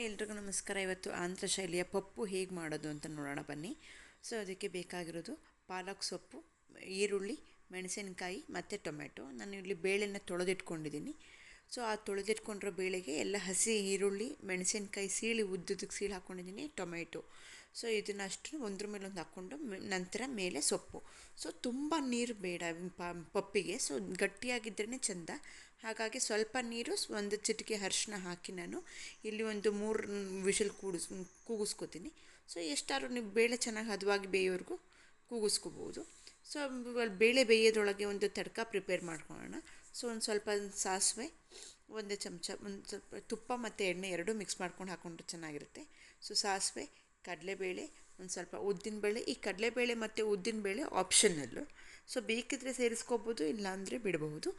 Hi ಎಲ್ರಿಗೂ ನಮಸ್ಕಾರ. ಇವತ್ತು ಆಂಧ್ರ ಶೈಲಿಯ ಪಪ್ಪು ಹೇಗೆ ಮಾಡೋದು ಅಂತ ನೋಡೋಣ ಬನ್ನಿ. ಸೊ ಅದಕ್ಕೆ ಬೇಕಾಗಿರೋದು ಪಾಲಕ್ ಸೊಪ್ಪು, ಈರುಳ್ಳಿ, ಮೆಣಸಿನಕಾಯಿ ಮತ್ತು ಟೊಮೆಟೊ. ನಾನು ಇಲ್ಲಿ ಬೇಳೆನ ತೊಳೆದಿಟ್ಕೊಂಡಿದ್ದೀನಿ. ಸೊ ಆ ತೊಳೆದಿಟ್ಕೊಂಡಿರೋ ಬೇಳೆಗೆ ಎಲ್ಲ ಹಸಿ ಈರುಳ್ಳಿ, ಮೆಣಸಿನಕಾಯಿ ಸೀಳಿ ಉದ್ದುದಕ್ಕೆ ಸೀಳಿ ಹಾಕ್ಕೊಂಡಿದ್ದೀನಿ, ಟೊಮೆಟೊ. ಸೊ ಇದನ್ನು ಅಷ್ಟು ಒಂದ್ರ ಮೇಲೆ ಒಂದು ಹಾಕ್ಕೊಂಡು ನಂತರ ಮೇಲೆ ಸೊಪ್ಪು. ಸೊ ತುಂಬ ನೀರು ಬೇಡ ಪಪ್ಪಿಗೆ. ಸೊ ಗಟ್ಟಿಯಾಗಿದ್ರೇ ಚೆಂದ. ಹಾಗಾಗಿ ಸ್ವಲ್ಪ ನೀರು, ಒಂದು ಚಿಟಿಕೆ ಅರಿಶಿನ ಹಾಕಿ ನಾನು ಇಲ್ಲಿ ಒಂದು 3 ವಿಷಲ್ ಕೂಗಿಸ್ಕೊತೀನಿ. ಸೊ ಎಷ್ಟಾದ್ರೂ ನೀವು ಬೇಳೆ ಚೆನ್ನಾಗಿ ಹದವಾಗಿ ಬೇಯೋವರೆಗೂ ಕೂಗಿಸ್ಕೋಬೋದು. ಸೊ ಬೇಳೆ ಬೇಯೋದ್ರೊಳಗೆ ಒಂದು ತಡ್ಕ ಪ್ರಿಪೇರ್ ಮಾಡ್ಕೊಳ್ಳೋಣ. ಸೊ ಒಂದು ಸ್ವಲ್ಪ ಸಾಸಿವೆ, ಒಂದು ಚಮಚ, ಒಂದು ಸ್ವಲ್ಪ ತುಪ್ಪ ಮತ್ತು ಎಣ್ಣೆ ಎರಡೂ ಮಿಕ್ಸ್ ಮಾಡ್ಕೊಂಡು ಹಾಕ್ಕೊಂಡ್ರೆ ಚೆನ್ನಾಗಿರುತ್ತೆ. ಸೊ ಸಾಸಿವೆ, ಕಡಲೆಬೇಳೆ, ಒಂದು ಸ್ವಲ್ಪ ಉದ್ದಿನಬೇಳೆ. ಈ ಕಡಲೆಬೇಳೆ ಮತ್ತು ಉದ್ದಿನಬೇಳೆ ಆಪ್ಷನಲ್ಲು. ಸೊ ಬೇಕಿದ್ದರೆ ಸೇರಿಸ್ಕೋಬೋದು, ಇಲ್ಲಾಂದರೆ ಬಿಡಬಹುದು.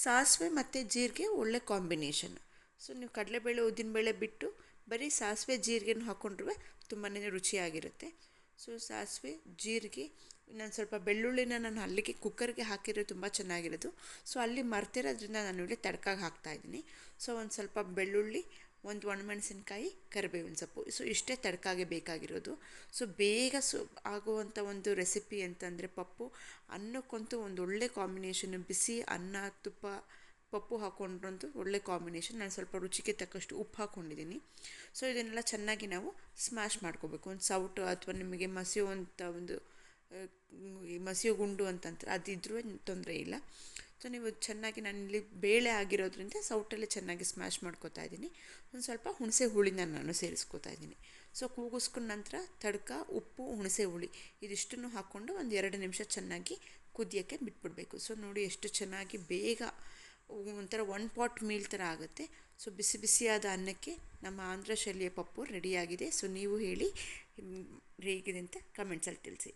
ಸಾಸಿವೆ ಮತ್ತು ಜೀರಿಗೆ ಒಳ್ಳೆ ಕಾಂಬಿನೇಷನ್. ಸೊ ನೀವು ಕಡಲೆಬೇಳೆ ಉದ್ದಿನಬೇಳೆ ಬಿಟ್ಟು ಬರೀ ಸಾಸಿವೆ ಜೀರಿಗೆನೂ ಹಾಕ್ಕೊಂಡ್ರೆ ತುಂಬಾ ರುಚಿಯಾಗಿರುತ್ತೆ. ಸೊ ಸಾಸಿವೆ, ಜೀರಿಗೆ, ಇನ್ನೊಂದು ಸ್ವಲ್ಪ ಬೆಳ್ಳುಳ್ಳಿನ ನಾನು ಅಲ್ಲಿಗೆ ಕುಕ್ಕರ್ಗೆ ಹಾಕಿದ್ರೆ ತುಂಬ ಚೆನ್ನಾಗಿರೋದು. ಸೊ ಅಲ್ಲಿ ಮರ್ತಿರೋದ್ರಿಂದ ನಾನು ಇಲ್ಲಿ ತಡ್ಕಾಗಿ ಹಾಕ್ತಾಯಿದ್ದೀನಿ. ಸೊ ಒಂದು ಸ್ವಲ್ಪ ಬೆಳ್ಳುಳ್ಳಿ, ಒಂದು ಒಣಮೆಣಸಿನ್ಕಾಯಿ, ಕರಿಬೇವಿನ ಸೊಪ್ಪು. ಸೊ ಇಷ್ಟೇ ತಡ್ಕಾಗೆ ಬೇಕಾಗಿರೋದು. ಸೊ ಬೇಗ ಆಗುವಂಥ ಒಂದು ರೆಸಿಪಿ ಅಂತಂದರೆ ಪಪ್ಪು. ಅನ್ನಕ್ಕಂತೂ ಒಂದು ಒಳ್ಳೆ ಕಾಂಬಿನೇಷನ್ನು. ಬಿಸಿ ಅನ್ನ, ತುಪ್ಪ, ಪಪ್ಪು ಹಾಕ್ಕೊಂಡ್ರಂತೂ ಒಳ್ಳೆ ಕಾಂಬಿನೇಷನ್. ನಾನು ಸ್ವಲ್ಪ ರುಚಿಗೆ ತಕ್ಕಷ್ಟು ಉಪ್ಪು ಹಾಕ್ಕೊಂಡಿದ್ದೀನಿ. ಸೊ ಇದನ್ನೆಲ್ಲ ಚೆನ್ನಾಗಿ ನಾವು ಸ್ಮ್ಯಾಶ್ ಮಾಡ್ಕೋಬೇಕು. ಒಂದು ಸೌಟು ಅಥವಾ ನಿಮಗೆ ಮಸಿಯುವಂಥ ಒಂದು ಮಸಿಯೋ ಗುಂಡು ಅಂತಂತಾರೆ, ಅದಿದ್ರೂ ತೊಂದರೆ ಇಲ್ಲ. ಸೊ ನೀವು ಚೆನ್ನಾಗಿ, ನಾನಿಲ್ಲಿ ಬೇಳೆ ಆಗಿರೋದ್ರಿಂದ ಸೌಟಲ್ಲೇ ಚೆನ್ನಾಗಿ ಸ್ಮ್ಯಾಶ್ ಮಾಡ್ಕೋತಾ ಇದ್ದೀನಿ. ಒಂದು ಸ್ವಲ್ಪ ಹುಣಸೆ ಹುಳಿನ ನಾನು ಸೇರಿಸ್ಕೋತಾ ಇದ್ದೀನಿ. ಸೊ ಕೂಗಿಸ್ಕೊಂಡ ನಂತರ ತಡ್ಕ, ಉಪ್ಪು, ಹುಣಸೆ ಹುಳಿ ಇದಿಷ್ಟನ್ನು ಹಾಕ್ಕೊಂಡು ಒಂದು 2 ನಿಮಿಷ ಚೆನ್ನಾಗಿ ಕುದಿಯೋಕ್ಕೆ ಬಿಟ್ಬಿಡಬೇಕು. ಸೊ ನೋಡಿ ಎಷ್ಟು ಚೆನ್ನಾಗಿ ಬೇಗ ಒಂಥರ 1 ಪಾಟ್ ಮೀಲ್ ಥರ ಆಗುತ್ತೆ. ಸೊ ಬಿಸಿ ಬಿಸಿಯಾದ ಅನ್ನಕ್ಕೆ ನಮ್ಮ ಆಂಧ್ರ ಶೈಲಿಯ ಪಪ್ಪು ರೆಡಿಯಾಗಿದೆ. ಸೊ ನೀವು ಹೇಳಿ ಹೇಗಿದೆ ಅಂತ ಕಮೆಂಟ್ಸಲ್ಲಿ ತಿಳಿಸಿ.